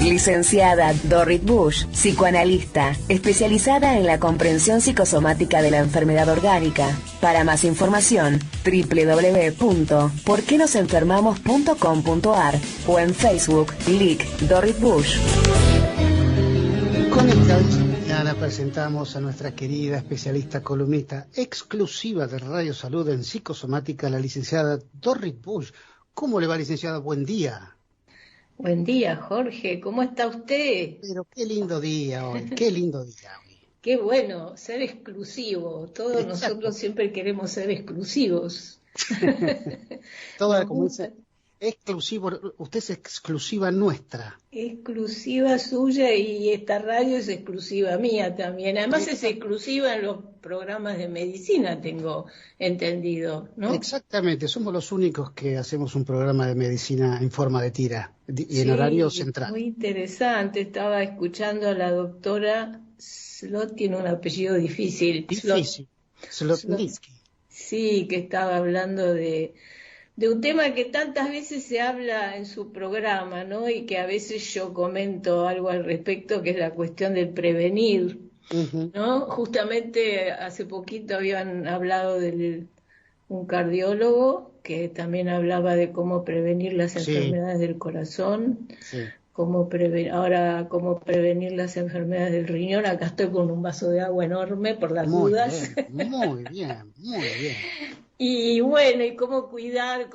Licenciada Dorrit Bush, psicoanalista, especializada en la comprensión psicosomática de la enfermedad orgánica. Para más información, www.porquenosenfermamos.com.ar o en Facebook, Lic Dorrit Bush. Con esta mañana presentamos a nuestra querida especialista columnista exclusiva de Radio Salud en psicosomática, la licenciada Dorrit Bush. ¿Cómo le va, licenciada? Buen día. Buen día, Jorge. ¿Cómo está usted? Pero qué lindo día hoy, qué lindo día hoy. Qué bueno, ser exclusivo. Todos Exacto. Nosotros siempre queremos ser exclusivos. Todo, como dice, exclusivo, usted es exclusiva nuestra. Exclusiva suya y esta radio es exclusiva mía también. Además es exclusiva en los programas de medicina, tengo entendido, ¿no? Exactamente, somos los únicos que hacemos un programa de medicina en forma de tira y en horario central. Muy interesante, estaba escuchando a la doctora Slot, tiene un apellido difícil. Slotnitzky. Sí, que estaba hablando de un tema que tantas veces se habla en su programa, ¿no? Y que a veces yo comento algo al respecto, que es la cuestión del prevenir, ¿no? Justamente hace poquito habían hablado de un cardiólogo que también hablaba de cómo prevenir las enfermedades del corazón, cómo prevenir las enfermedades del riñón. Acá estoy con un vaso de agua enorme por las dudas. Muy bien. Y bueno, y cómo cuidar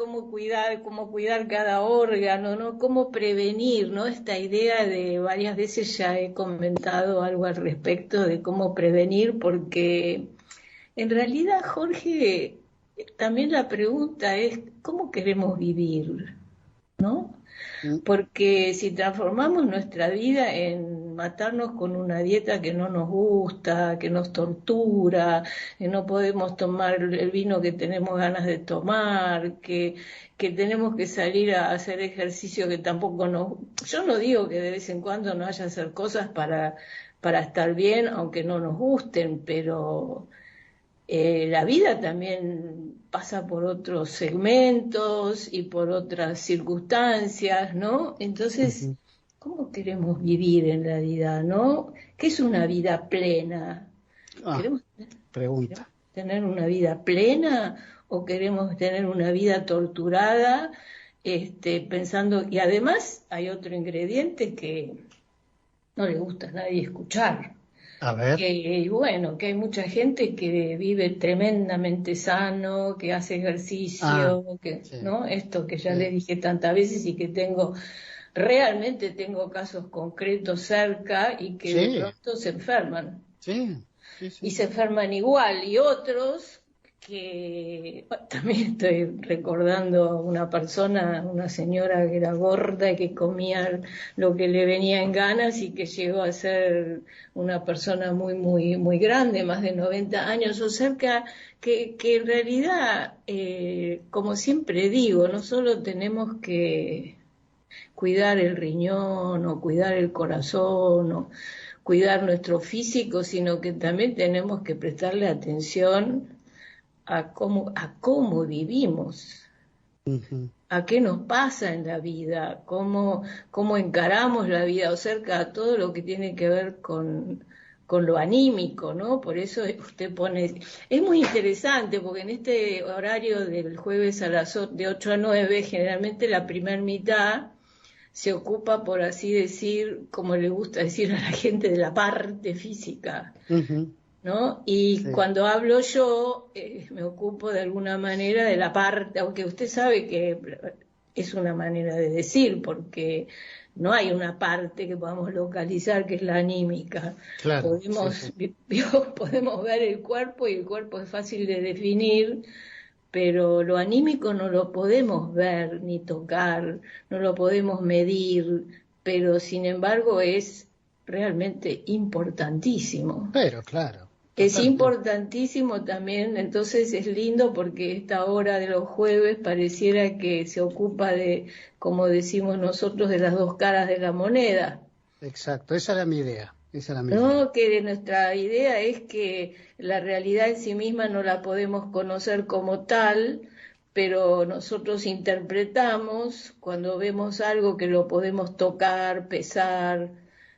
cada órgano, ¿no? Cómo prevenir, ¿no? Esta idea de varias veces ya he comentado algo al respecto de cómo prevenir, porque en realidad, Jorge, también la pregunta es ¿cómo queremos vivir? ¿No? Porque si transformamos nuestra vida en matarnos con una dieta que no nos gusta, que nos tortura, que no podemos tomar el vino que tenemos ganas de tomar, que tenemos que salir a hacer ejercicio que tampoco nos... Yo no digo que de vez en cuando no haya que hacer cosas para estar bien, aunque no nos gusten, pero... la vida también pasa por otros segmentos y por otras circunstancias, ¿no? Entonces, ¿cómo queremos vivir en realidad, no? ¿Qué es una vida plena? ¿Queremos tener una vida plena o queremos tener una vida torturada, pensando... Y además hay otro ingrediente que no le gusta a nadie escuchar. A ver. Que hay mucha gente que vive tremendamente sano, que hace ejercicio, ¿no? Esto que ya le dije tantas veces y que realmente tengo casos concretos cerca y que de pronto se enferman. Y se enferman igual. Y otros que también estoy recordando a una señora que era gorda y que comía lo que le venía en ganas y que llegó a ser una persona muy, muy, muy grande, más de 90 años, o cerca, que en realidad, como siempre digo, no solo tenemos que cuidar el riñón o cuidar el corazón o cuidar nuestro físico, sino que también tenemos que prestarle atención a cómo vivimos, a qué nos pasa en la vida, cómo encaramos la vida, o cerca a todo lo que tiene que ver con lo anímico, ¿no? Por eso usted pone... Es muy interesante, porque en este horario del jueves de 8 a 9, generalmente la primera mitad se ocupa, por así decir, como le gusta decir a la gente, de la parte física, ¿no? Y cuando hablo yo, me ocupo de alguna manera de la parte, aunque usted sabe que es una manera de decir, porque no hay una parte que podamos localizar que es la anímica. Claro, podemos ver el cuerpo y el cuerpo es fácil de definir, pero lo anímico no lo podemos ver ni tocar, no lo podemos medir, pero sin embargo es realmente importantísimo. Pero claro. Es importantísimo también, entonces es lindo porque esta hora de los jueves pareciera que se ocupa de, como decimos nosotros, de las dos caras de la moneda. Exacto, esa era mi idea. No, que nuestra idea es que la realidad en sí misma no la podemos conocer como tal, pero nosotros interpretamos cuando vemos algo que lo podemos tocar, pesar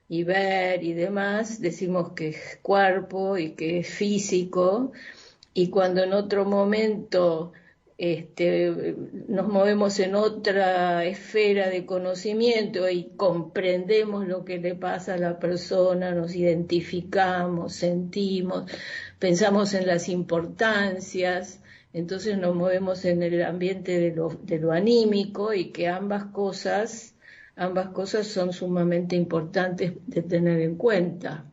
y ver y demás, decimos que es cuerpo y que es físico, y cuando en otro momento nos movemos en otra esfera de conocimiento y comprendemos lo que le pasa a la persona, nos identificamos, sentimos, pensamos en las importancias, entonces nos movemos en el ambiente de lo anímico, y que ambas cosas son sumamente importantes de tener en cuenta.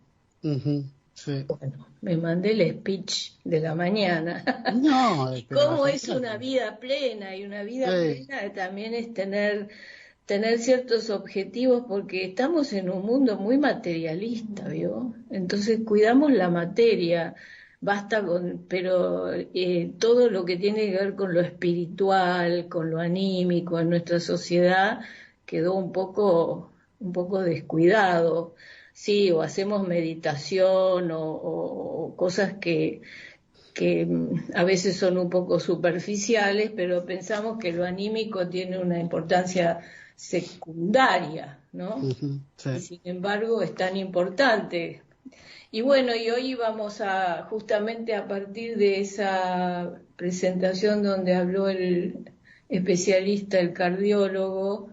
Sí. Bueno, me mandé el speech de la mañana. No, Y pero cómo es bastante. una vida plena, y una vida Sí. plena también es tener ciertos objetivos, porque estamos en un mundo muy materialista, ¿vio? Entonces cuidamos la materia, pero todo lo que tiene que ver con lo espiritual, con lo anímico en nuestra sociedad quedó un poco descuidado. Sí, o hacemos meditación o cosas que a veces son un poco superficiales, pero pensamos que lo anímico tiene una importancia secundaria, ¿no? Sí. Y sin embargo es tan importante. Y bueno, y hoy vamos a, justamente a partir de esa presentación donde habló el especialista, el cardiólogo,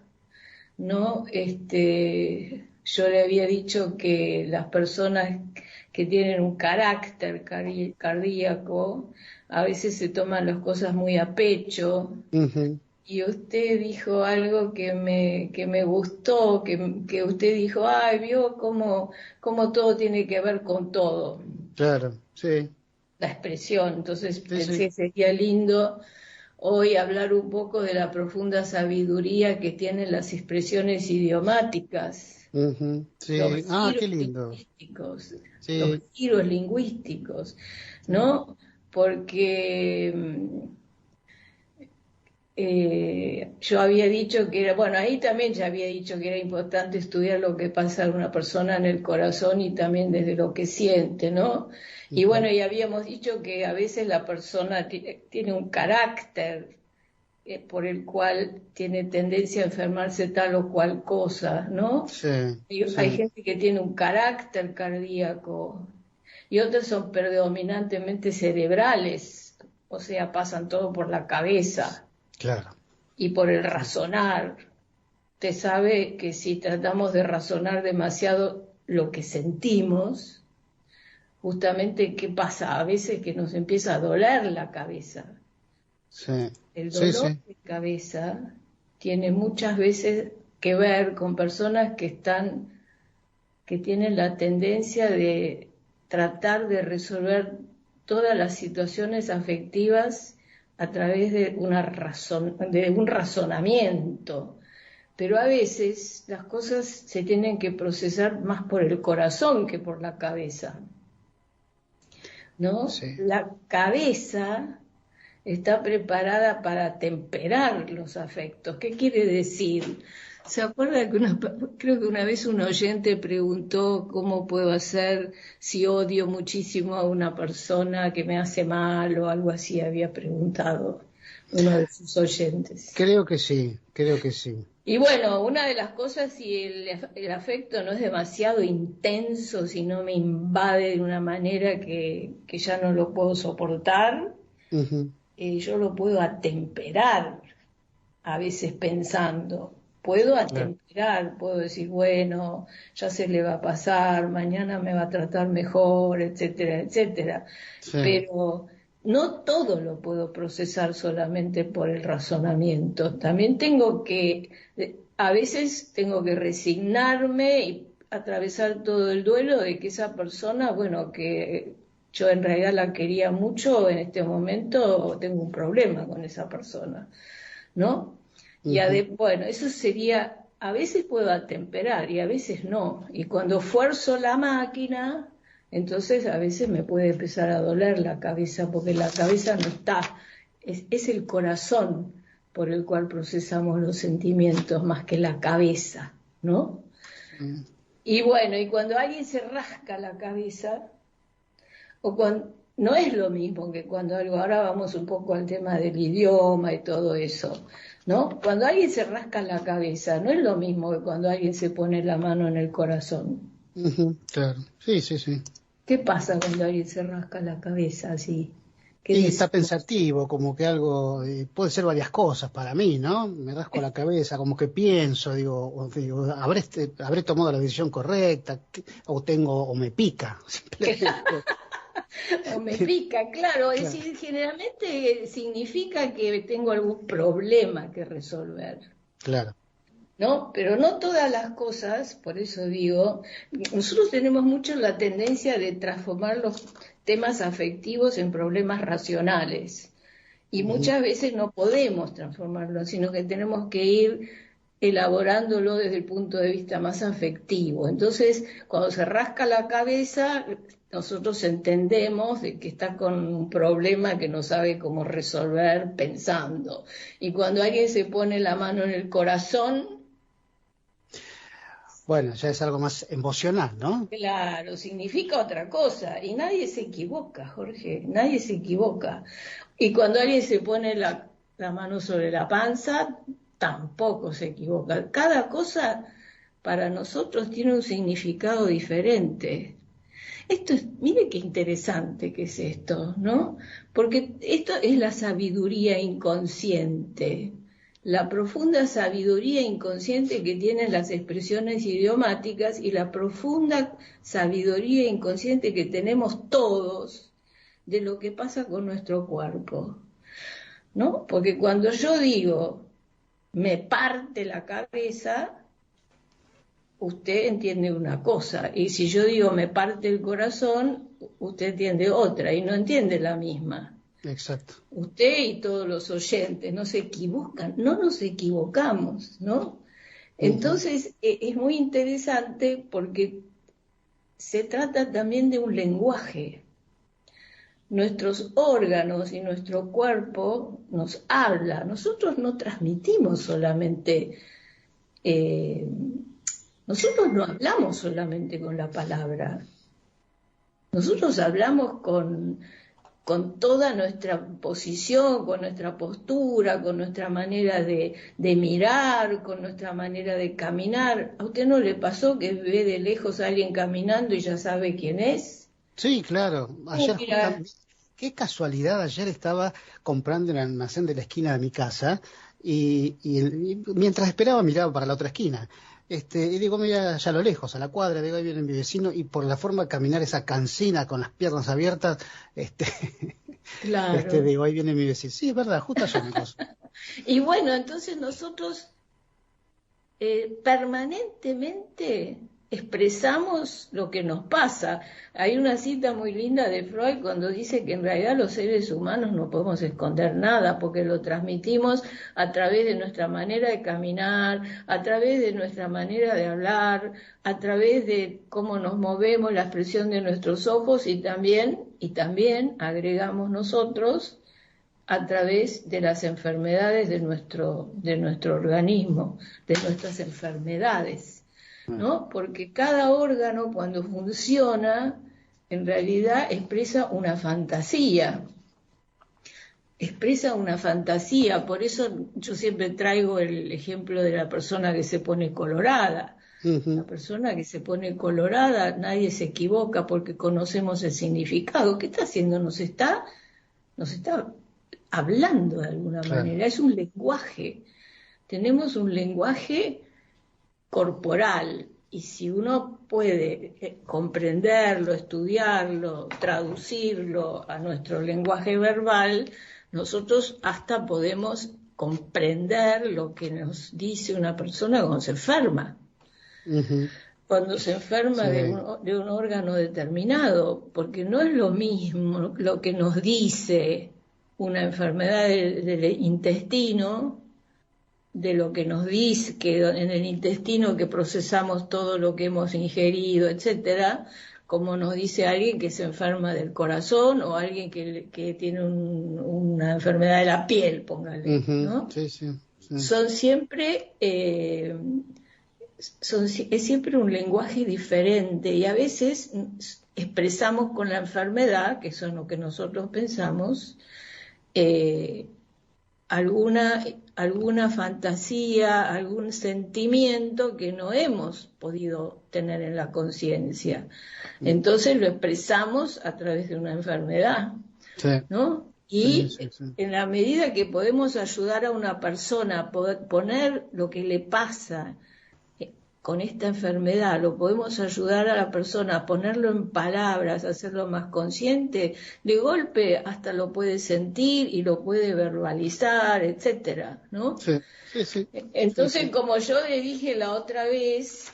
¿no? Yo le había dicho que las personas que tienen un carácter cardíaco a veces se toman las cosas muy a pecho, y usted dijo algo que me gustó, que usted dijo, ay, vio cómo todo tiene que ver con todo, Claro, sí. la expresión. Entonces Sí, pensé sí. que sería lindo hoy hablar un poco de la profunda sabiduría que tienen las expresiones idiomáticas, los Sí. Ah, giros qué lindo. lingüísticos, los Sí. giros lingüísticos, Sí. ¿no? Porque yo había dicho que era, bueno, ahí también ya había dicho que era importante estudiar lo que pasa en una persona en el corazón y también desde lo que siente, ¿no? Y bueno, y habíamos dicho que a veces la persona tiene un carácter por el cual tiene tendencia a enfermarse tal o cual cosa, ¿no? Sí, Hay sí, gente que tiene un carácter cardíaco y otros son predominantemente cerebrales, o sea, pasan todo por la cabeza claro. y por el Sí. razonar. Usted sabe que si tratamos de razonar demasiado lo que sentimos, justamente, ¿qué pasa? A veces que nos empieza a doler la cabeza. Sí, El sí, dolor sí. de cabeza tiene muchas veces que ver con personas que tienen la tendencia de tratar de resolver todas las situaciones afectivas a través de de un razonamiento. Pero a veces las cosas se tienen que procesar más por el corazón que por la cabeza, ¿no? Sí. La cabeza está preparada para temperar los afectos. ¿Qué quiere decir? ¿Se acuerda que creo que una vez un oyente preguntó cómo puedo hacer si odio muchísimo a una persona que me hace mal o algo así? Había preguntado uno de sus oyentes. Creo que sí, creo que sí. Y bueno, una de las cosas, si el afecto no es demasiado intenso, si no me invade de una manera que ya no lo puedo soportar, yo lo puedo atemperar, a veces pensando, puedo Claro. atemperar, puedo decir, bueno, ya se le va a pasar, mañana me va a tratar mejor, etcétera, etcétera. Sí, Pero no todo lo puedo procesar solamente por el razonamiento. También a veces tengo que resignarme y atravesar todo el duelo de que esa persona, bueno, que yo en realidad la quería mucho, en este momento tengo un problema con esa persona, ¿no? Bueno, eso sería, a veces puedo atemperar y a veces no. Y cuando fuerzo la máquina, entonces a veces me puede empezar a doler la cabeza, porque la cabeza no está, es el corazón por el cual procesamos los sentimientos más que la cabeza, ¿no? Y bueno, y cuando alguien se rasca la cabeza, o no es lo mismo que cuando algo, ahora vamos un poco al tema del idioma y todo eso, ¿no? Cuando alguien se rasca la cabeza, no es lo mismo que cuando alguien se pone la mano en el corazón. Claro, sí, sí, sí. ¿Qué pasa cuando alguien se rasca la cabeza así? Y está pensativo, como que algo, puede ser varias cosas para mí, ¿no? Me rasco la cabeza, como que pienso, digo, ¿habré tomado la decisión correcta? O me pica, simplemente. O me pica, claro. Es Claro, decir, generalmente significa que tengo algún problema que resolver. claro. ¿No? Pero no todas las cosas, por eso digo, nosotros tenemos mucho la tendencia de transformar los temas afectivos en problemas racionales y muchas veces no podemos transformarlo, sino que tenemos que ir elaborándolo desde el punto de vista más afectivo. Entonces, cuando se rasca la cabeza, nosotros entendemos de que está con un problema que no sabe cómo resolver pensando. Y cuando alguien se pone la mano en el corazón, Bueno, ya es algo más emocional, ¿no? claro, significa otra cosa y nadie se equivoca, Jorge, nadie se equivoca. Y cuando alguien se pone la mano sobre la panza, tampoco se equivoca. Cada cosa para nosotros tiene un significado diferente. Mire qué interesante que es esto, ¿no? Porque esto es la sabiduría inconsciente, la profunda sabiduría inconsciente que tienen las expresiones idiomáticas y la profunda sabiduría inconsciente que tenemos todos de lo que pasa con nuestro cuerpo, ¿no? Porque cuando yo digo me parte la cabeza, usted entiende una cosa, y si yo digo me parte el corazón, usted entiende otra, y no entiende la misma. Exacto. Usted y todos los oyentes no se equivocan, no nos equivocamos, ¿no? Entonces es muy interesante porque se trata también de un lenguaje. Nuestros órganos y nuestro cuerpo nos habla. Nosotros no transmitimos solamente, nosotros no hablamos solamente con la palabra. Nosotros hablamos con toda nuestra posición, con nuestra postura, con nuestra manera de mirar, con nuestra manera de caminar. ¿A usted no le pasó que ve de lejos a alguien caminando y ya sabe quién es? Sí, claro. Ayer Mira, justamente, qué casualidad, ayer estaba comprando en el almacén de la esquina de mi casa y mientras esperaba miraba para la otra esquina. Y digo, mira, allá a lo lejos, a la cuadra, digo, ahí viene mi vecino, y por la forma de caminar esa cansina con las piernas abiertas, claro. digo, ahí viene mi vecino. Sí, es verdad, justo ayer me pasó. Y bueno, entonces nosotros permanentemente expresamos lo que nos pasa. Hay una cita muy linda de Freud cuando dice que en realidad los seres humanos no podemos esconder nada porque lo transmitimos a través de nuestra manera de caminar, a través de nuestra manera de hablar, a través de cómo nos movemos, la expresión de nuestros ojos y también agregamos nosotros a través de las enfermedades de nuestro organismo, de nuestras enfermedades, ¿no? Porque cada órgano cuando funciona, en realidad expresa una fantasía, por eso yo siempre traigo el ejemplo de la persona que se pone colorada. La persona que se pone colorada, nadie se equivoca porque conocemos el significado. ¿Qué está haciendo? Nos está hablando de alguna manera, es un lenguaje, tenemos un lenguaje corporal y si uno puede comprenderlo, estudiarlo, traducirlo a nuestro lenguaje verbal, nosotros hasta podemos comprender lo que nos dice una persona cuando se enferma. Cuando se enferma Sí. de un órgano determinado, porque no es lo mismo lo que nos dice una enfermedad del intestino, de lo que nos dice que en el intestino que procesamos todo lo que hemos ingerido, etcétera, como nos dice alguien que se enferma del corazón o alguien que tiene una enfermedad de la piel, póngale, ¿no? Sí, sí, sí. Son siempre es siempre un lenguaje diferente y a veces expresamos con la enfermedad, que son lo que nosotros pensamos, alguna fantasía, algún sentimiento que no hemos podido tener en la conciencia. Entonces lo expresamos a través de una enfermedad, sí. ¿No? Y sí. En la medida que podemos ayudar a una persona a poner lo que le pasa con esta enfermedad, lo podemos ayudar a la persona a ponerlo en palabras, a hacerlo más consciente, de golpe hasta lo puede sentir y lo puede verbalizar, etcétera, ¿no? Sí, sí, sí. Entonces, sí, sí. Como yo le dije la otra vez,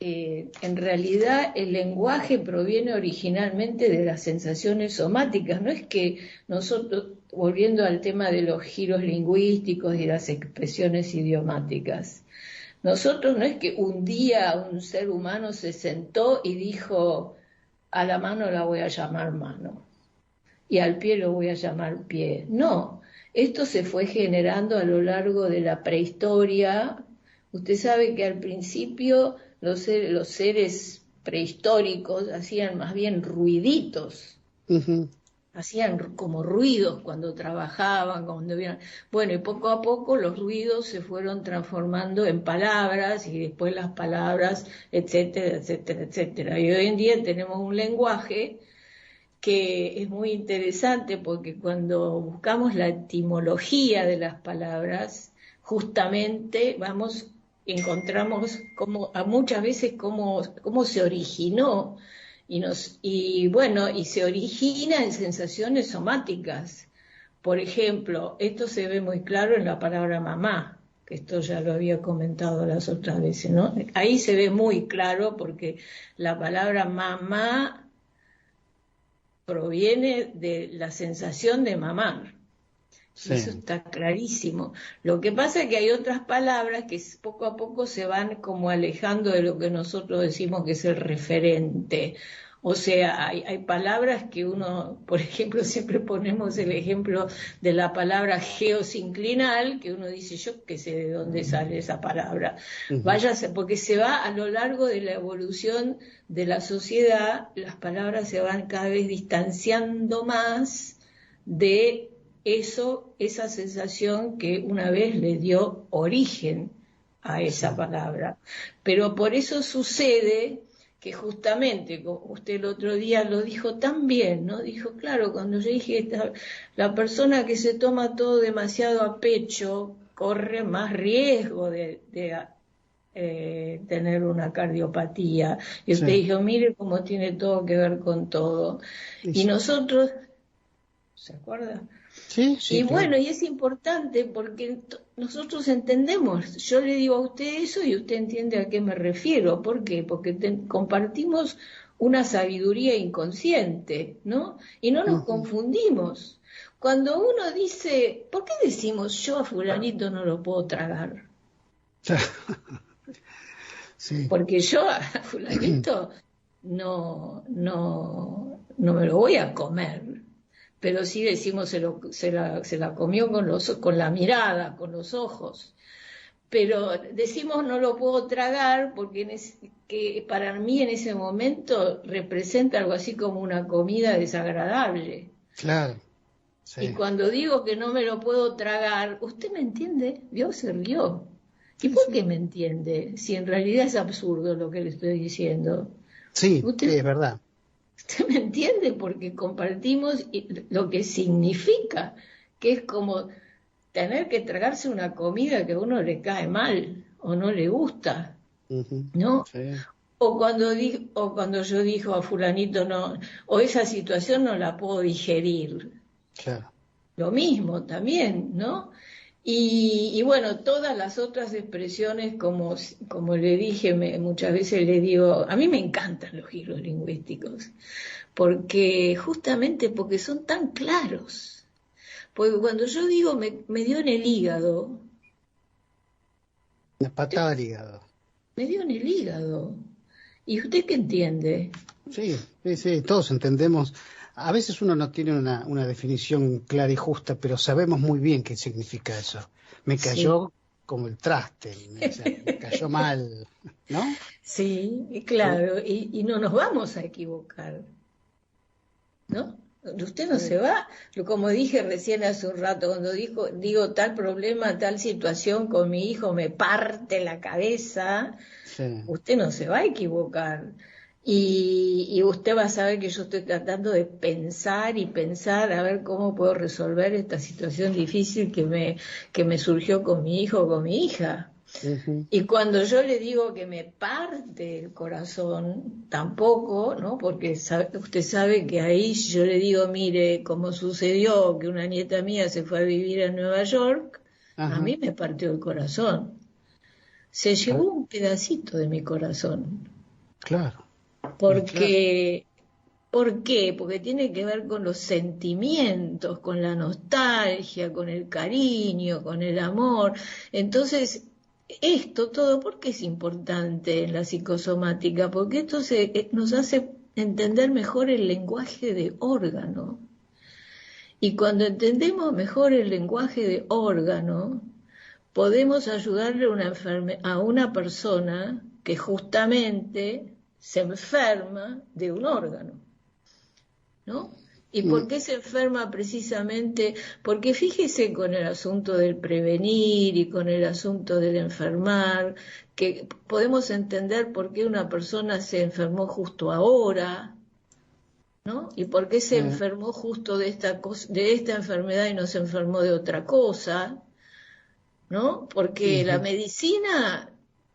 en realidad el lenguaje proviene originalmente de las sensaciones somáticas, no es que nosotros, volviendo al tema de los giros lingüísticos y las expresiones idiomáticas, nosotros no es que un día un ser humano se sentó y dijo, a la mano la voy a llamar mano y al pie lo voy a llamar pie. No, esto se fue generando a lo largo de la prehistoria. Usted sabe que al principio los seres prehistóricos hacían más bien ruiditos. Uh-huh. Hacían como ruidos cuando trabajaban, cuando vieron. Bueno, y poco a poco los ruidos se fueron transformando en palabras y después las palabras, etcétera, etcétera, etcétera. Y hoy en día tenemos un lenguaje que es muy interesante porque cuando buscamos la etimología de las palabras, justamente encontramos muchas veces cómo se originó. Y se origina en sensaciones somáticas. Por ejemplo, esto se ve muy claro en la palabra mamá, que esto ya lo había comentado las otras veces, ¿no? Ahí se ve muy claro porque la palabra mamá proviene de la sensación de mamar. Sí. Eso está clarísimo. Lo que pasa es que hay otras palabras que poco a poco se van como alejando de lo que nosotros decimos que es el referente. O sea, hay palabras que uno, por ejemplo, siempre ponemos el ejemplo de la palabra geosinclinal, que uno dice, yo qué sé de dónde sale esa palabra. Uh-huh. Váyase, porque se va a lo largo de la evolución de la sociedad, las palabras se van cada vez distanciando más de esa sensación que una vez le dio origen a esa palabra. Pero por eso sucede que justamente, como usted el otro día lo dijo tan bien, ¿no? Dijo, claro, cuando yo dije, la persona que se toma todo demasiado a pecho corre más riesgo de tener una cardiopatía. Y usted dijo, mire cómo tiene todo que ver con todo. Y nosotros, ¿se acuerda? Sí, sí, y bueno, claro. Y es importante porque nosotros entendemos, yo le digo a usted eso y usted entiende a qué me refiero. ¿Por qué? Porque compartimos una sabiduría inconsciente, ¿no? Y no nos confundimos. Cuando uno dice, ¿por qué decimos yo a fulanito no lo puedo tragar? Sí. Porque yo a fulanito no me lo voy a comer. Pero sí decimos se la comió con la mirada, con los ojos. Pero decimos no lo puedo tragar porque que para mí en ese momento representa algo así como una comida desagradable. Claro. Sí. Y cuando digo que no me lo puedo tragar, ¿usted me entiende? Dios se rió. ¿Y por qué me entiende? Si en realidad es absurdo lo que le estoy diciendo. Sí, es verdad. ¿Usted me entiende? Porque compartimos lo que significa, que es como tener que tragarse una comida que a uno le cae mal o no le gusta, ¿no? Sí. O cuando yo digo a fulanito no, o esa situación no la puedo digerir. Claro. Lo mismo también, ¿no? Y bueno, todas las otras expresiones, como le dije, muchas veces le digo, a mí me encantan los giros lingüísticos, justamente porque son tan claros. Porque cuando yo digo me dio en el hígado. Una patada al hígado. Me dio en el hígado. ¿Y usted qué entiende? Sí, todos entendemos. A veces uno no tiene una definición clara y justa, pero sabemos muy bien qué significa eso. Me cayó como el traste, o sea, me cayó mal, ¿no? Sí, claro, y no nos vamos a equivocar, ¿no? Usted no se va, como dije recién hace un rato, cuando digo tal problema, tal situación con mi hijo me parte la cabeza, usted no se va a equivocar. Y usted va a saber que yo estoy tratando de pensar y pensar a ver cómo puedo resolver esta situación difícil que me surgió con mi hijo o con mi hija. Uh-huh. Y cuando yo le digo que me parte el corazón, tampoco, ¿no? Porque usted sabe que ahí yo le digo, mire, como sucedió que una nieta mía se fue a vivir a Nueva York, uh-huh, a mí me partió el corazón. Se llevó un pedacito de mi corazón. Claro. Porque, ¿por qué? Porque tiene que ver con los sentimientos, con la nostalgia, con el cariño, con el amor. Entonces, esto todo, ¿por qué es importante en la psicosomática? Porque esto nos hace entender mejor el lenguaje de órgano. Y cuando entendemos mejor el lenguaje de órgano, podemos ayudarle a una persona que justamente se enferma de un órgano, ¿no? ¿Y por qué se enferma precisamente? Porque fíjese con el asunto del prevenir y con el asunto del enfermar, que podemos entender por qué una persona se enfermó justo ahora, ¿no? Y por qué se enfermó justo de esta enfermedad y no se enfermó de otra cosa, ¿no? Porque la medicina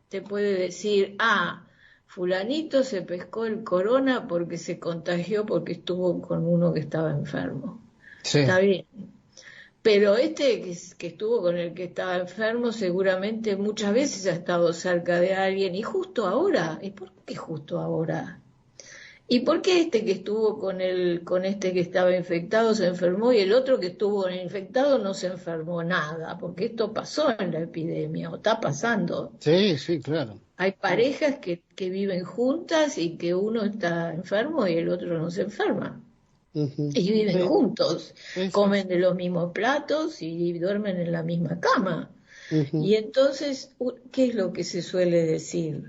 te puede decir, fulanito se pescó el corona porque se contagió porque estuvo con uno que estaba enfermo. Sí. Está bien. Pero que estuvo con el que estaba enfermo seguramente muchas veces ha estado cerca de alguien y justo ahora. ¿Y por qué justo ahora? ¿Y por qué que estuvo con este que estaba infectado se enfermó y el otro que estuvo infectado no se enfermó nada? Porque esto pasó en la epidemia, o está pasando. Sí, sí, claro. Hay parejas que viven juntas y que uno está enfermo y el otro no se enferma. Uh-huh. Y viven juntos, comen de los mismos platos y duermen en la misma cama. Uh-huh. Y entonces, ¿qué es lo que se suele decir?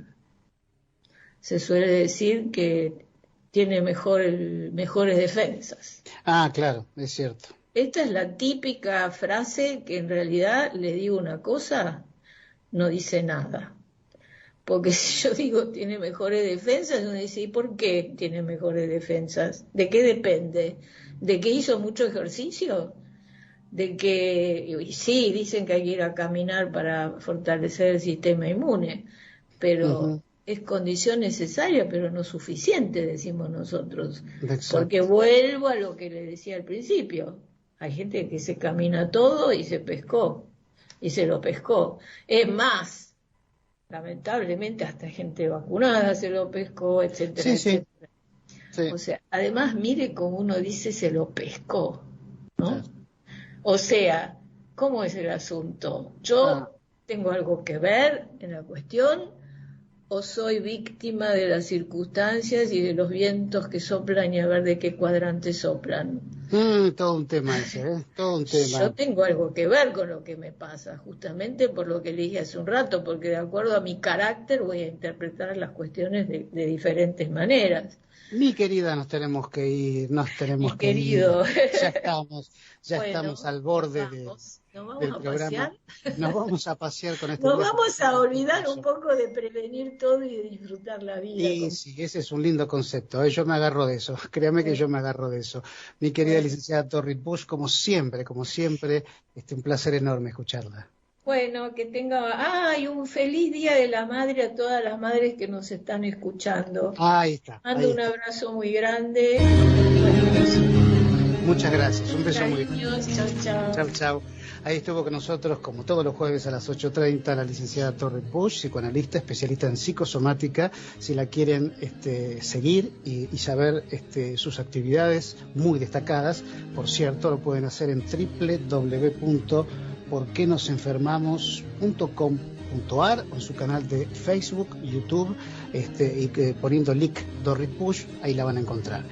Se suele decir que tiene mejores defensas. Claro, es cierto. Esta es la típica frase que en realidad, le digo una cosa, no dice nada. Porque si yo digo tiene mejores defensas, uno dice, ¿y por qué tiene mejores defensas? ¿De qué depende? ¿De que hizo mucho ejercicio? De que, sí, dicen que hay que ir a caminar para fortalecer el sistema inmune, pero... Uh-huh. Es condición necesaria, pero no suficiente, decimos nosotros. Exacto. Porque vuelvo a lo que le decía al principio. Hay gente que se camina todo y se pescó, y se lo pescó. Es más, lamentablemente hasta gente vacunada se lo pescó, etcétera, sí, etcétera. Sí. O sea, además mire cómo uno dice se lo pescó, ¿no? Sí. O sea, ¿cómo es el asunto? ¿Yo tengo algo que ver en la cuestión? ¿O soy víctima de las circunstancias y de los vientos que soplan y a ver de qué cuadrante soplan? Todo un tema ese, todo un tema. Yo tengo algo que ver con lo que me pasa, justamente por lo que le dije hace un rato, porque de acuerdo a mi carácter voy a interpretar las cuestiones de diferentes maneras. Mi querida, nos tenemos que ir. Querido. Ya estamos al borde del programa. Nos vamos a pasear con este. Nos vamos a olvidar un poco de prevenir todo y de disfrutar la vida. Sí, ese es un lindo concepto. Yo me agarro de eso. Créame que yo me agarro de eso. Mi querida licenciada Dorrit Busch, como siempre, un placer enorme escucharla. Bueno, que tenga un feliz Día de la Madre a todas las madres que nos están escuchando. Ahí está. Mando un abrazo muy grande. Muchas gracias, un beso muy grande. Chao, chao. Chao. Ahí estuvo con nosotros, como todos los jueves a las 8:30, la licenciada Dorrit Busch, psicoanalista, especialista en psicosomática. Si la quieren seguir y saber sus actividades muy destacadas, por cierto, lo pueden hacer en www.porquenosenfermamos.com.ar o en su canal de Facebook, YouTube, y poniendo link Dorrit Busch, ahí la van a encontrar.